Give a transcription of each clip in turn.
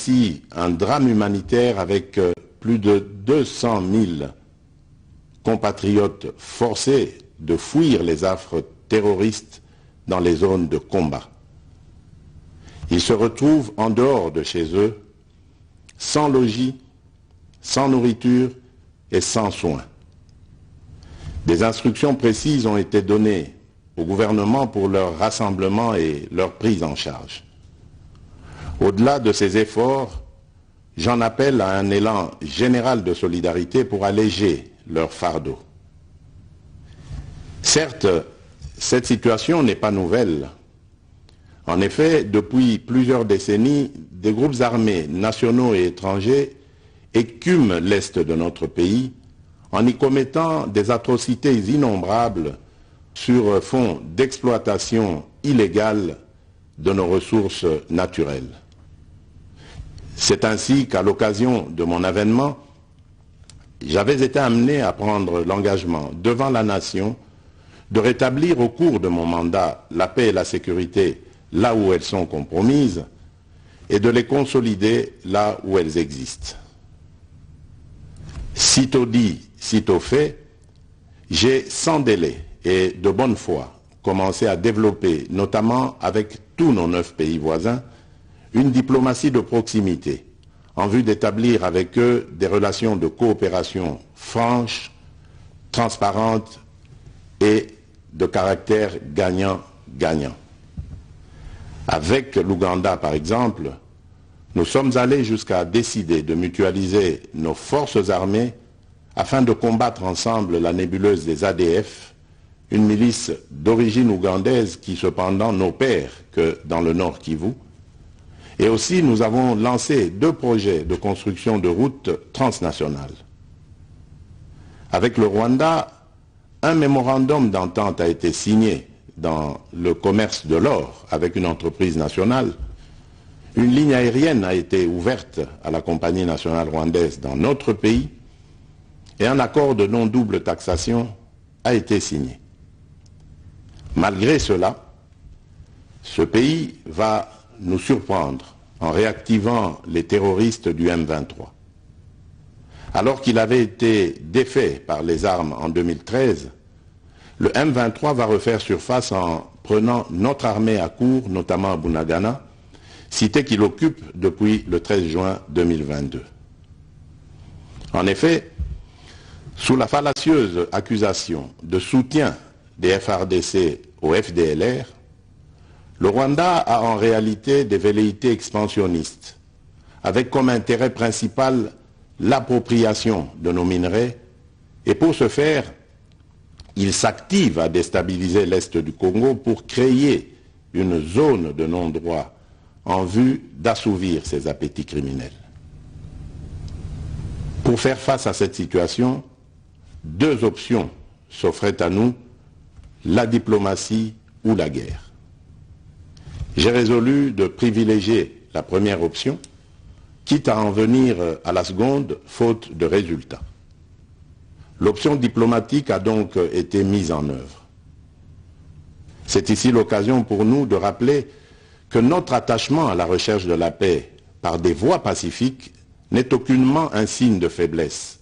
ainsi un drame humanitaire avec plus de 200 000 compatriotes forcés de fuir les affres terroristes dans les zones de combat. Ils se retrouvent en dehors de chez eux, sans logis, sans nourriture et sans soins. Des instructions précises ont été données au gouvernement pour leur rassemblement et leur prise en charge. Au-delà de ces efforts, j'en appelle à un élan général de solidarité pour alléger leur fardeau. Certes, cette situation n'est pas nouvelle. En effet, depuis plusieurs décennies, des groupes armés nationaux et étrangers écument l'Est de notre pays en y commettant des atrocités innombrables sur fond d'exploitation illégale de nos ressources naturelles. C'est ainsi qu'à l'occasion de mon avènement, j'avais été amené à prendre l'engagement devant la nation de rétablir au cours de mon mandat la paix et la sécurité là où elles sont compromises et de les consolider là où elles existent. Sitôt dit, sitôt fait, j'ai sans délai et de bonne foi commencé à développer, notamment avec tous nos 9 pays voisins, une diplomatie de proximité en vue d'établir avec eux des relations de coopération franches, transparentes et de caractère gagnant-gagnant. Avec l'Ouganda, par exemple, nous sommes allés jusqu'à décider de mutualiser nos forces armées afin de combattre ensemble la nébuleuse des ADF, une milice d'origine ougandaise qui cependant n'opère que dans le Nord Kivu. Et aussi, nous avons lancé 2 projets de construction de routes transnationales. Avec le Rwanda, un mémorandum d'entente a été signé dans le commerce de l'or avec une entreprise nationale. Une ligne aérienne a été ouverte à la compagnie nationale rwandaise dans notre pays et un accord de non-double taxation a été signé. Malgré cela, ce pays va nous surprendre en réactivant les terroristes du M23. Alors qu'il avait été défait par les armes en 2013, le M23 va refaire surface en prenant notre armée à court, notamment à Bunagana, cité qu'il occupe depuis le 13 juin 2022. En effet, sous la fallacieuse accusation de soutien des FARDC au FDLR, le Rwanda a en réalité des velléités expansionnistes, avec comme intérêt principal l'appropriation de nos minerais, et pour ce faire, il s'active à déstabiliser l'Est du Congo pour créer une zone de non-droit en vue d'assouvir ses appétits criminels. Pour faire face à cette situation, 2 options s'offraient à nous, la diplomatie ou la guerre. J'ai résolu de privilégier la première option, quitte à en venir à la seconde, faute de résultats. L'option diplomatique a donc été mise en œuvre. C'est ici l'occasion pour nous de rappeler que notre attachement à la recherche de la paix par des voies pacifiques n'est aucunement un signe de faiblesse,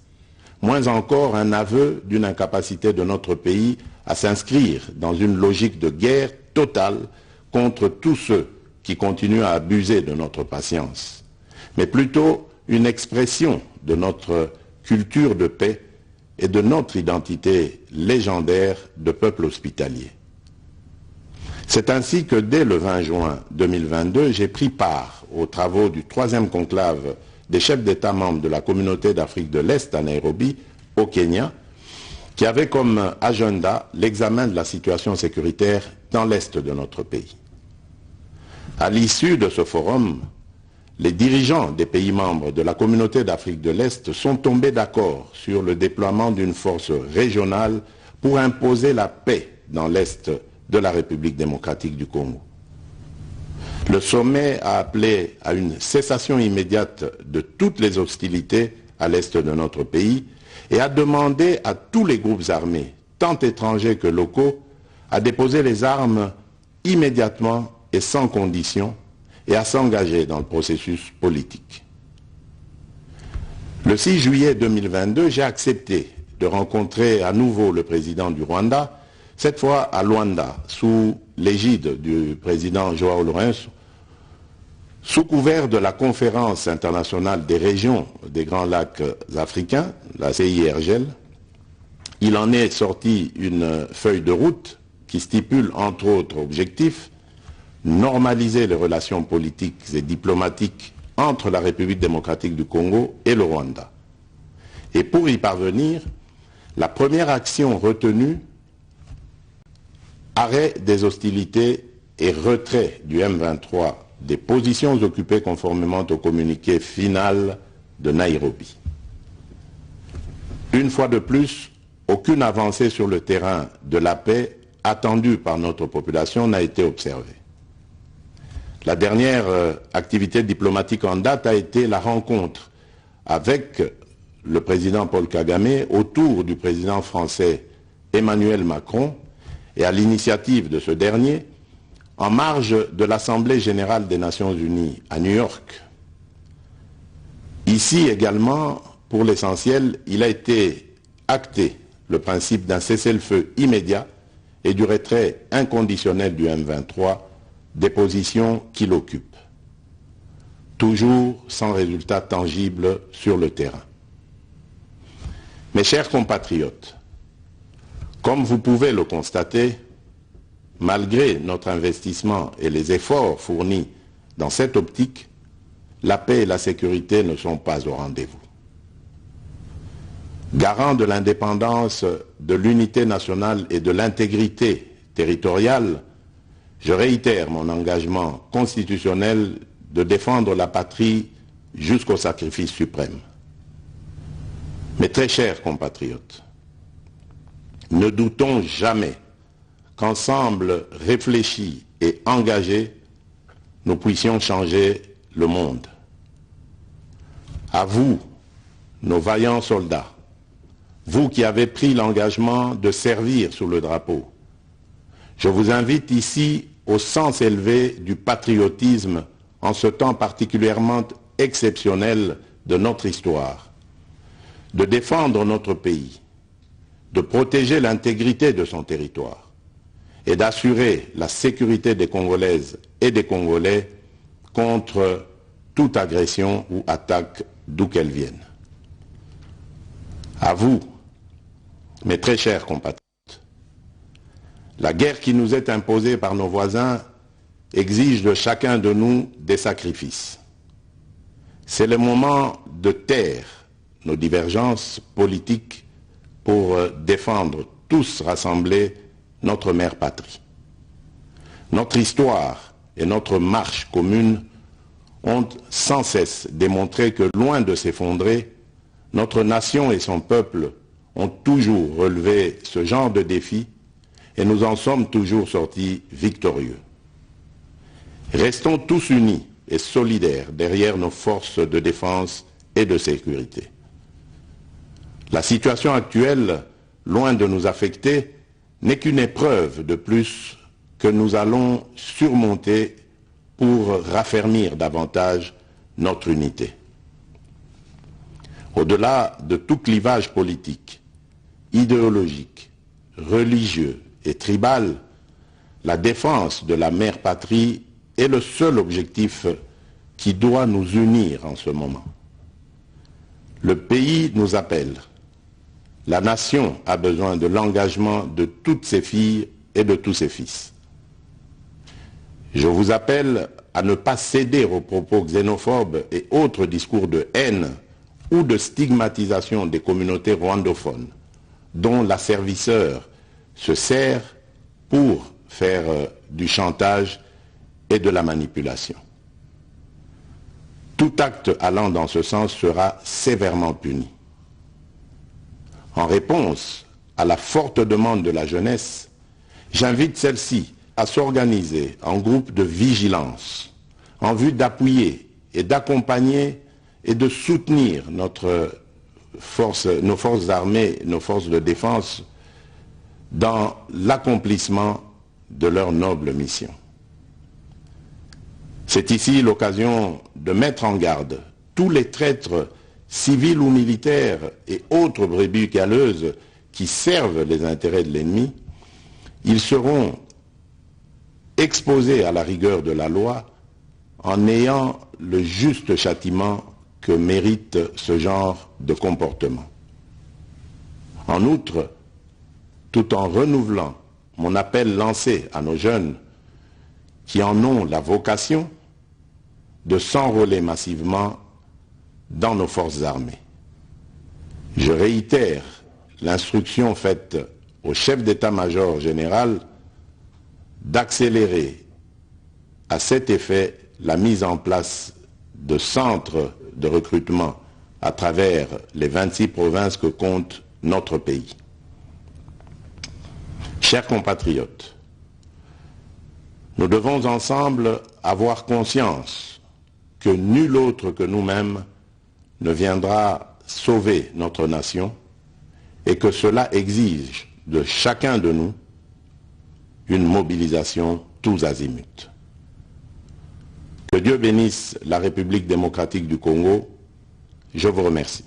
moins encore un aveu d'une incapacité de notre pays à s'inscrire dans une logique de guerre totale contre tous ceux qui continuent à abuser de notre patience, mais plutôt une expression de notre culture de paix et de notre identité légendaire de peuple hospitalier. C'est ainsi que dès le 20 juin 2022, j'ai pris part aux travaux du 3e conclave des chefs d'État membres de la communauté d'Afrique de l'Est à Nairobi, au Kenya, qui avait comme agenda l'examen de la situation sécuritaire dans l'Est de notre pays. À l'issue de ce forum, les dirigeants des pays membres de la communauté d'Afrique de l'Est sont tombés d'accord sur le déploiement d'une force régionale pour imposer la paix dans l'Est de la République démocratique du Congo. Le sommet a appelé à une cessation immédiate de toutes les hostilités à l'Est de notre pays et a demandé à tous les groupes armés, tant étrangers que locaux, à déposer les armes immédiatement et sans condition et à s'engager dans le processus politique. Le 6 juillet 2022, j'ai accepté de rencontrer à nouveau le président du Rwanda, cette fois à Luanda, sous l'égide du président João Lourenço, sous couvert de la conférence internationale des régions des Grands Lacs africains, la CIRGL. Il en est sorti une feuille de route qui stipule entre autres objectifs normaliser les relations politiques et diplomatiques entre la République démocratique du Congo et le Rwanda. Et pour y parvenir, la première action retenue, arrêt des hostilités et retrait du M23 des positions occupées conformément au communiqué final de Nairobi. Une fois de plus, aucune avancée sur le terrain de la paix attendue par notre population n'a été observée. La dernière activité diplomatique en date a été la rencontre avec le président Paul Kagame autour du président français Emmanuel Macron et à l'initiative de ce dernier en marge de l'Assemblée générale des Nations unies à New York. Ici également, pour l'essentiel, il a été acté le principe d'un cessez-le-feu immédiat et du retrait inconditionnel du M23 des positions qu'il occupe, toujours sans résultat tangible sur le terrain. Mes chers compatriotes, comme vous pouvez le constater, malgré notre investissement et les efforts fournis dans cette optique, la paix et la sécurité ne sont pas au rendez-vous. Garant de l'indépendance, de l'unité nationale et de l'intégrité territoriale, je réitère mon engagement constitutionnel de défendre la patrie jusqu'au sacrifice suprême. Mes très chers compatriotes, ne doutons jamais qu'ensemble réfléchis et engagés, nous puissions changer le monde. À vous, nos vaillants soldats, vous qui avez pris l'engagement de servir sous le drapeau, je vous invite ici au sens élevé du patriotisme en ce temps particulièrement exceptionnel de notre histoire, de défendre notre pays, de protéger l'intégrité de son territoire et d'assurer la sécurité des Congolaises et des Congolais contre toute agression ou attaque d'où qu'elle vienne. À vous, mes très chers compatriotes, la guerre qui nous est imposée par nos voisins exige de chacun de nous des sacrifices. C'est le moment de taire nos divergences politiques pour défendre tous rassemblés notre mère patrie. Notre histoire et notre marche commune ont sans cesse démontré que, loin de s'effondrer, notre nation et son peuple ont toujours relevé ce genre de défi et nous en sommes toujours sortis victorieux. Restons tous unis et solidaires derrière nos forces de défense et de sécurité. La situation actuelle, loin de nous affecter, n'est qu'une épreuve de plus que nous allons surmonter pour raffermir davantage notre unité. Au-delà de tout clivage politique, idéologique, religieux et tribal, la défense de la mère patrie est le seul objectif qui doit nous unir en ce moment. Le pays nous appelle. La nation a besoin de l'engagement de toutes ses filles et de tous ses fils. Je vous appelle à ne pas céder aux propos xénophobes et autres discours de haine ou de stigmatisation des communautés rwandophones, dont l'asservisseur se sert pour faire du chantage et de la manipulation. Tout acte allant dans ce sens sera sévèrement puni. En réponse à la forte demande de la jeunesse, j'invite celle-ci à s'organiser en groupe de vigilance en vue d'appuyer et d'accompagner et de soutenir nos forces armées, nos forces de défense dans l'accomplissement de leur noble mission. C'est ici l'occasion de mettre en garde tous les traîtres civils ou militaires et autres brebis galeuses qui servent les intérêts de l'ennemi. Ils seront exposés à la rigueur de la loi en ayant le juste châtiment que mérite ce genre de comportement. En outre, tout en renouvelant mon appel lancé à nos jeunes qui en ont la vocation de s'enrôler massivement dans nos forces armées. Je réitère l'instruction faite au chef d'état-major général d'accélérer à cet effet la mise en place de centres de recrutement à travers les 26 provinces que compte notre pays. Chers compatriotes, nous devons ensemble avoir conscience que nul autre que nous-mêmes ne viendra sauver notre nation et que cela exige de chacun de nous une mobilisation tous azimuts. Que Dieu bénisse la République démocratique du Congo. Je vous remercie.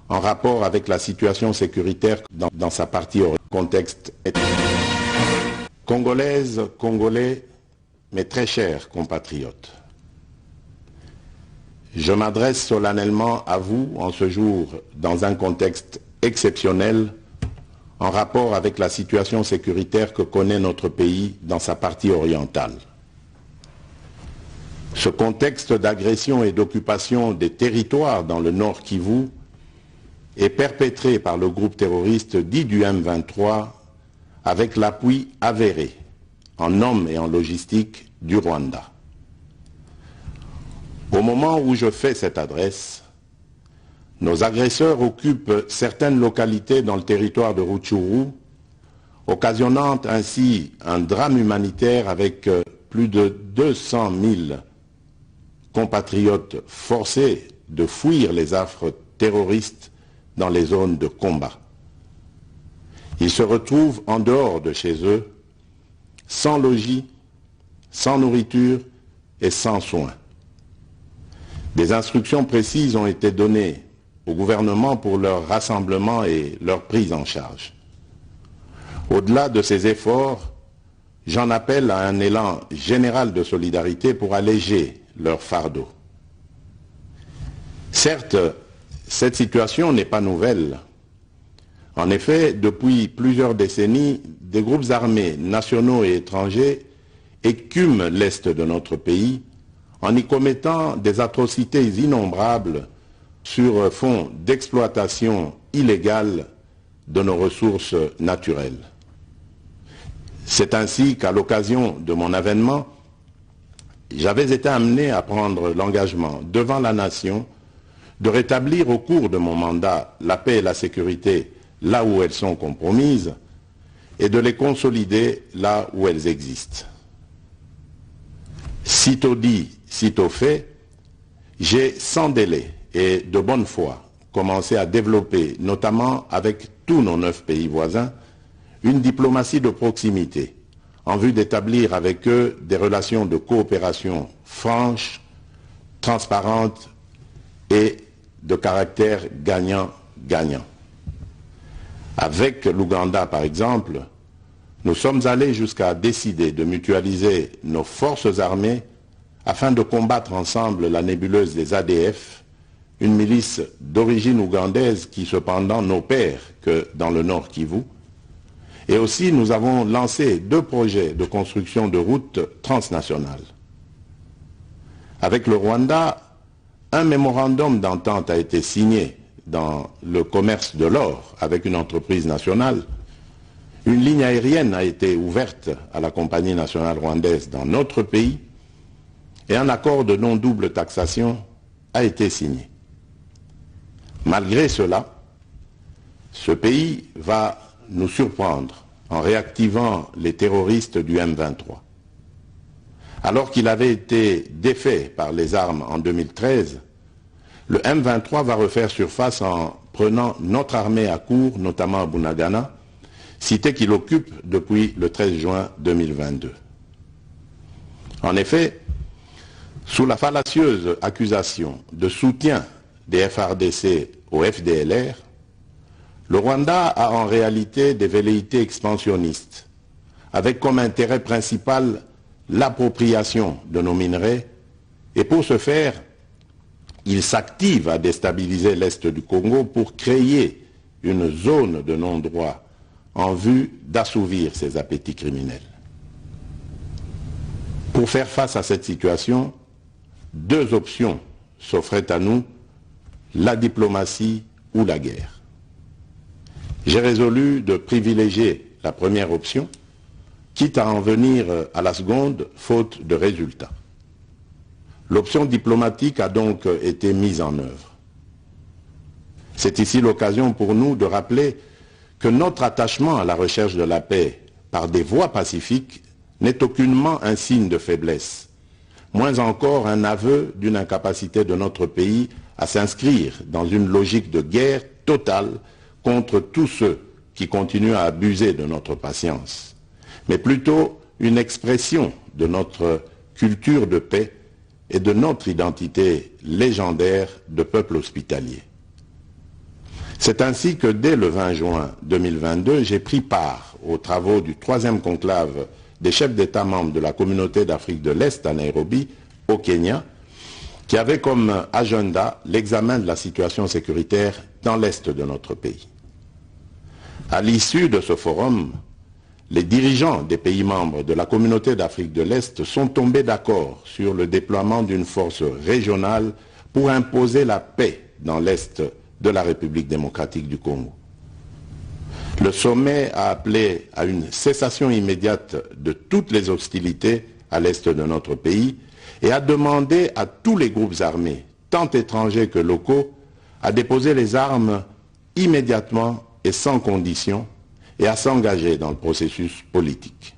En rapport avec la situation sécuritaire dans sa partie contexte ethnique. Congolaises, Congolais, mes très chers compatriotes, je m'adresse solennellement à vous en ce jour dans un contexte exceptionnel en rapport avec la situation sécuritaire que connaît notre pays dans sa partie orientale. Ce contexte d'agression et d'occupation des territoires dans le Nord Kivu est perpétré par le groupe terroriste dit du M23 avec l'appui avéré en hommes et en logistique du Rwanda. Au moment où je fais cette adresse, nos agresseurs occupent certaines localités dans le territoire de Rutshuru, occasionnant ainsi un drame humanitaire avec plus de 200 000 compatriotes forcés de fuir les affres terroristes dans les zones de combat. Ils se retrouvent en dehors de chez eux, sans logis, sans nourriture et sans soins. Des instructions précises ont été données au gouvernement pour leur rassemblement et leur prise en charge. Au-delà de ces efforts, j'en appelle à un élan général de solidarité pour alléger leur fardeau. Certes, cette situation n'est pas nouvelle. En effet, depuis plusieurs décennies, des groupes armés nationaux et étrangers écument l'est de notre pays en y commettant des atrocités innombrables sur fond d'exploitation illégale de nos ressources naturelles. C'est ainsi qu'à l'occasion de mon avènement, j'avais été amené à prendre l'engagement devant la nation de rétablir au cours de mon mandat la paix et la sécurité là où elles sont compromises et de les consolider là où elles existent. Sitôt dit, sitôt fait, j'ai sans délai et de bonne foi commencé à développer, notamment avec tous nos 9 pays voisins, une diplomatie de proximité en vue d'établir avec eux des relations de coopération franches, transparentes et de caractère gagnant-gagnant. Avec l'Ouganda, par exemple, nous sommes allés jusqu'à décider de mutualiser nos forces armées afin de combattre ensemble la nébuleuse des ADF, une milice d'origine ougandaise qui cependant n'opère que dans le nord Kivu. Et aussi nous avons lancé 2 projets de construction de routes transnationales. Avec le Rwanda, un mémorandum d'entente a été signé dans le commerce de l'or avec une entreprise nationale. Une ligne aérienne a été ouverte à la compagnie nationale rwandaise dans notre pays et un accord de non-double taxation a été signé. Malgré cela, ce pays va nous surprendre en réactivant les terroristes du M23. Alors qu'il avait été défait par les armes en 2013, le M23 va refaire surface en prenant notre armée à court, notamment à Bunagana, cité qu'il occupe depuis le 13 juin 2022. En effet, sous la fallacieuse accusation de soutien des FARDC au FDLR, le Rwanda a en réalité des velléités expansionnistes, avec comme intérêt principal l'appropriation de nos minerais, et pour ce faire, il s'active à déstabiliser l'Est du Congo pour créer une zone de non-droit en vue d'assouvir ses appétits criminels. Pour faire face à cette situation, 2 options s'offraient à nous, la diplomatie ou la guerre. J'ai résolu de privilégier la première option, quitte à en venir à la seconde, faute de résultats. L'option diplomatique a donc été mise en œuvre. C'est ici l'occasion pour nous de rappeler que notre attachement à la recherche de la paix par des voies pacifiques n'est aucunement un signe de faiblesse, moins encore un aveu d'une incapacité de notre pays à s'inscrire dans une logique de guerre totale contre tous ceux qui continuent à abuser de notre patience, mais plutôt une expression de notre culture de paix et de notre identité légendaire de peuple hospitalier. C'est ainsi que dès le 20 juin 2022, j'ai pris part aux travaux du 3e conclave des chefs d'État membres de la communauté d'Afrique de l'Est à Nairobi, au Kenya, qui avait comme agenda l'examen de la situation sécuritaire dans l'Est de notre pays. À l'issue de ce forum, les dirigeants des pays membres de la communauté d'Afrique de l'Est sont tombés d'accord sur le déploiement d'une force régionale pour imposer la paix dans l'Est de la République démocratique du Congo. Le sommet a appelé à une cessation immédiate de toutes les hostilités à l'Est de notre pays et a demandé à tous les groupes armés, tant étrangers que locaux, à déposer les armes immédiatement et sans condition et à s'engager dans le processus politique.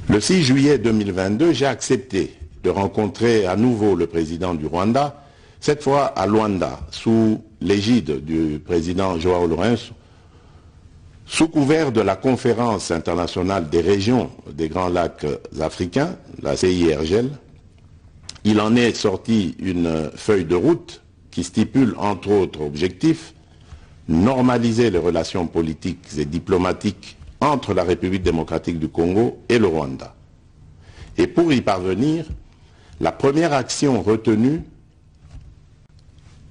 Le 6 juillet 2022, j'ai accepté de rencontrer à nouveau le président du Rwanda, cette fois à Luanda, sous l'égide du président Joao Lourenço, sous couvert de la conférence internationale des régions des Grands Lacs africains, la CIRGL. Il en est sorti une feuille de route qui stipule entre autres objectifs normaliser les relations politiques et diplomatiques entre la République démocratique du Congo et le Rwanda. Et pour y parvenir, la première action retenue,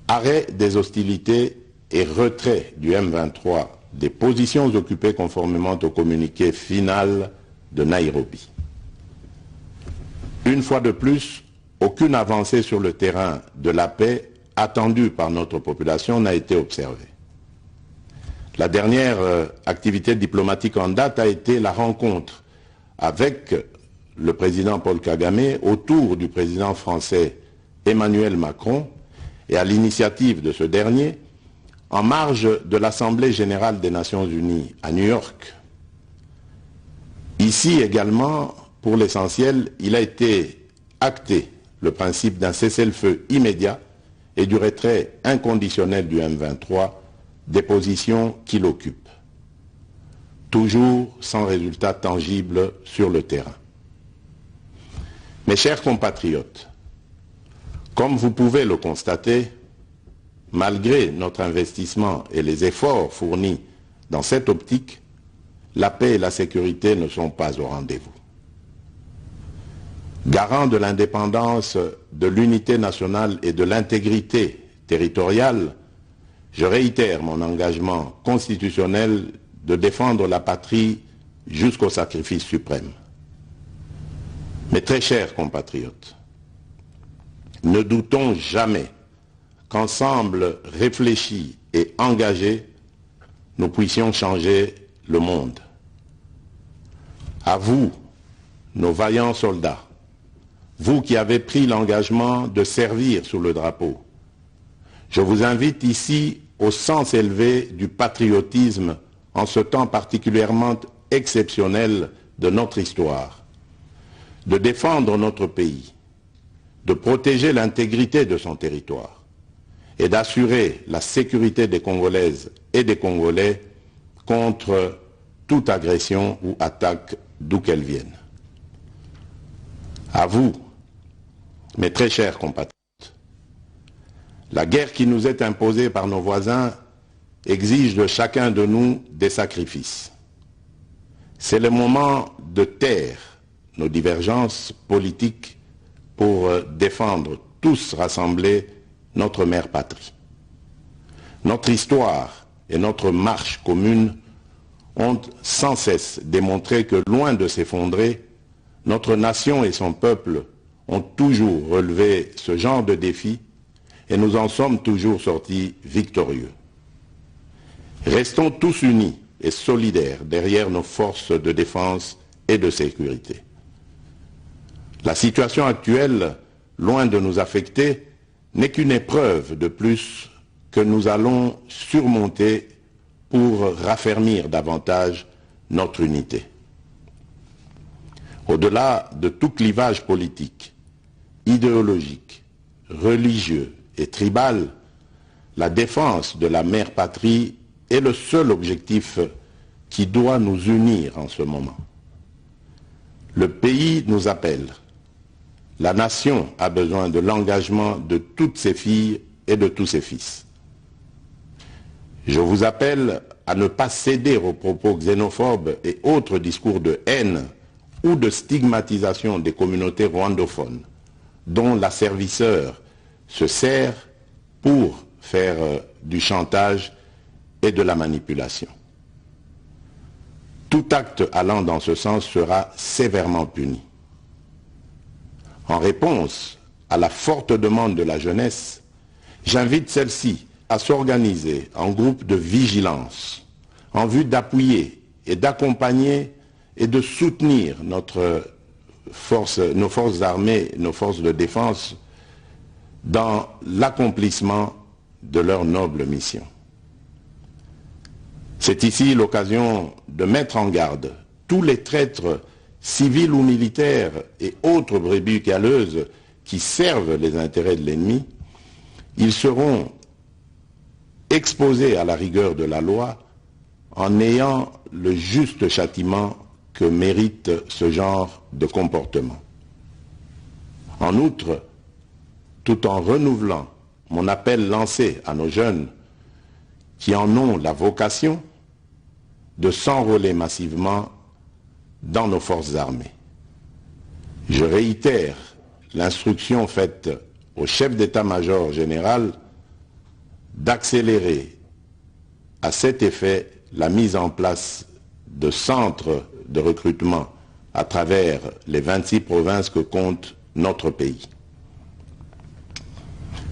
arrêt des hostilités et retrait du M23 des positions occupées conformément au communiqué final de Nairobi. Une fois de plus, aucune avancée sur le terrain de la paix attendue par notre population n'a été observée. La dernière activité diplomatique en date a été la rencontre avec le président Paul Kagame autour du président français Emmanuel Macron et à l'initiative de ce dernier en marge de l'Assemblée générale des Nations unies à New York. Ici également, pour l'essentiel, il a été acté le principe d'un cessez-le-feu immédiat et du retrait inconditionnel du M23 des positions qu'il occupe, toujours sans résultat tangible sur le terrain. Mes chers compatriotes, comme vous pouvez le constater, malgré notre investissement et les efforts fournis dans cette optique, la paix et la sécurité ne sont pas au rendez-vous. Garant de l'indépendance, de l'unité nationale et de l'intégrité territoriale, je réitère mon engagement constitutionnel de défendre la patrie jusqu'au sacrifice suprême. Mes très chers compatriotes, ne doutons jamais qu'ensemble réfléchis et engagés, nous puissions changer le monde. À vous, nos vaillants soldats, vous qui avez pris l'engagement de servir sous le drapeau, je vous invite ici au sens élevé du patriotisme en ce temps particulièrement exceptionnel de notre histoire, de défendre notre pays, de protéger l'intégrité de son territoire et d'assurer la sécurité des Congolaises et des Congolais contre toute agression ou attaque d'où qu'elle vienne. À vous, mes très chers compatriotes, la guerre qui nous est imposée par nos voisins exige de chacun de nous des sacrifices. C'est le moment de taire nos divergences politiques pour défendre tous rassemblés notre mère patrie. Notre histoire et notre marche commune ont sans cesse démontré que, loin de s'effondrer, notre nation et son peuple ont toujours relevé ce genre de défis et nous en sommes toujours sortis victorieux. Restons tous unis et solidaires derrière nos forces de défense et de sécurité. La situation actuelle, loin de nous affecter, n'est qu'une épreuve de plus que nous allons surmonter pour raffermir davantage notre unité. Au-delà de tout clivage politique, idéologique, religieux et tribal, la défense de la mère patrie est le seul objectif qui doit nous unir en ce moment. Le pays nous appelle. La nation a besoin de l'engagement de toutes ses filles et de tous ses fils. Je vous appelle à ne pas céder aux propos xénophobes et autres discours de haine ou de stigmatisation des communautés rwandophones, dont l'asservisseur se sert pour faire du chantage et de la manipulation. Tout acte allant dans ce sens sera sévèrement puni. En réponse à la forte demande de la jeunesse, j'invite celle-ci à s'organiser en groupe de vigilance en vue d'appuyer et d'accompagner et de soutenir nos forces armées, nos forces de défense dans l'accomplissement de leur noble mission. C'est ici l'occasion de mettre en garde tous les traîtres civils ou militaires et autres brebis galeuses qui servent les intérêts de l'ennemi. Ils seront exposés à la rigueur de la loi en ayant le juste châtiment que mérite ce genre de comportement. En outre, tout en renouvelant mon appel lancé à nos jeunes qui en ont la vocation de s'enrôler massivement dans nos forces armées. Je réitère l'instruction faite au chef d'état-major général d'accélérer à cet effet la mise en place de centres de recrutement à travers les 26 provinces que compte notre pays.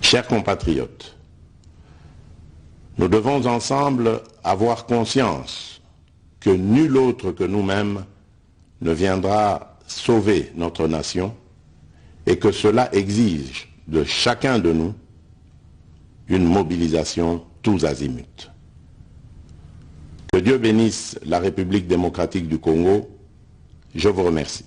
Chers compatriotes, nous devons ensemble avoir conscience que nul autre que nous-mêmes ne viendra sauver notre nation et que cela exige de chacun de nous une mobilisation tous azimuts. Que Dieu bénisse la République démocratique du Congo. Je vous remercie.